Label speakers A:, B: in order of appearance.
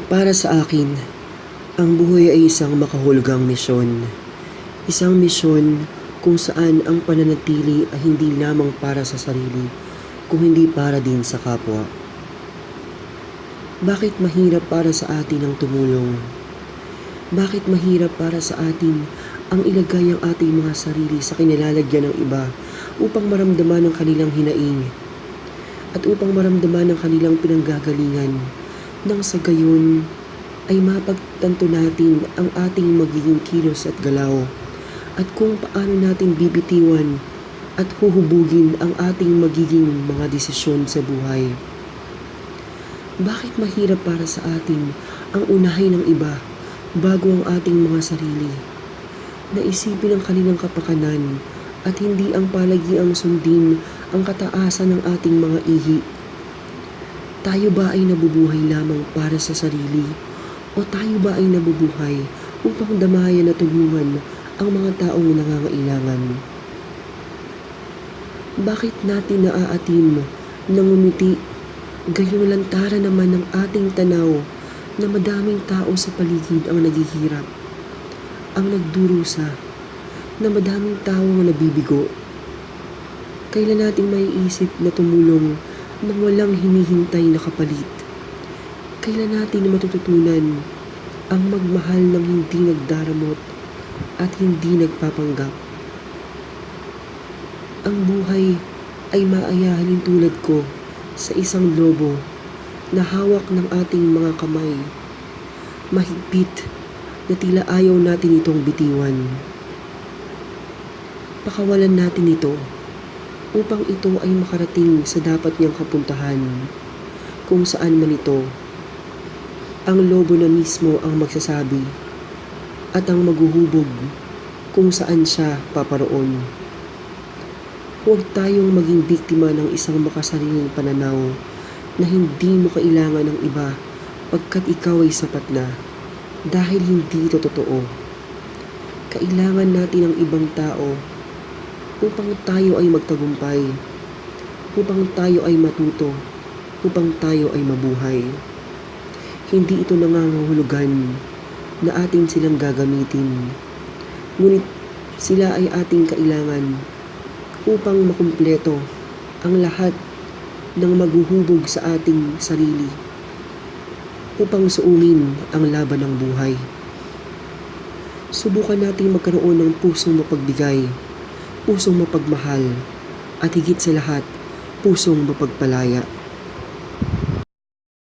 A: Para sa akin, ang buhay ay isang makahulugang misyon. Isang misyon kung saan ang pananatili ay hindi lamang para sa sarili, kung hindi para din sa kapwa. Bakit mahirap para sa atin ang tumulong? Bakit mahirap para sa atin ang ilagay ang ating mga sarili sa kinalalagyan ng iba upang maramdaman ang kanilang hinaing at upang maramdaman ang kanilang pinanggagalingan nang sa gayon ay mapagtanto natin ang ating magiging kilos at galaw at kung paano natin bibitiwan at huhubugin ang ating magiging mga desisyon sa buhay. Bakit mahirap para sa atin ang unahin ng iba bago ang ating mga sarili? Naisipin ang kanilang kapakanan at hindi ang palagiang sundin ang kataasan ng ating mga ihi. Tayo ba ay nabubuhay lamang para sa sarili? O tayo ba ay nabubuhay upang damayan at tulungan ang mga taong nangangailangan? Bakit natin naaatim na ngumiti, gayon lantaran naman ng ating tanaw na madaming tao sa paligid ang naghihirap, ang nagdurusa, na madaming tao ang nabibigo? Kailan natin maiisip na tumulong nang walang hinihintay na kapalit? Kailan natin matututunan ang magmahal ng hindi nagdaramot at hindi nagpapanggap? Ang buhay ay maayahalin tulad ko sa isang lobo na hawak ng ating mga kamay, mahigpit na tila ayaw natin itong bitiwan. Pakawalan natin ito upang ito ay makarating sa dapat niyang kapuntahan, kung saan man ito. Ang lobo na mismo ang magsasabi at ang maghuhubog kung saan siya paparoon. Huwag tayong maging biktima ng isang makasariling pananaw na hindi mo kailangan ng iba pagkat ikaw ay sapat na, dahil hindi ito totoo. Kailangan natin ng ibang tao upang tayo ay magtagumpay, upang tayo ay matuto, upang tayo ay mabuhay. Hindi ito nangangahulugan na atin silang gagamitin, ngunit sila ay ating kailangan upang makumpleto ang lahat ng maghuhubog sa ating sarili, upang suungin ang laban ng buhay. Subukan nating magkaroon ng pusong mapagbigay, pusong mapagmahal, at higit sa lahat, pusong mapagpalaya.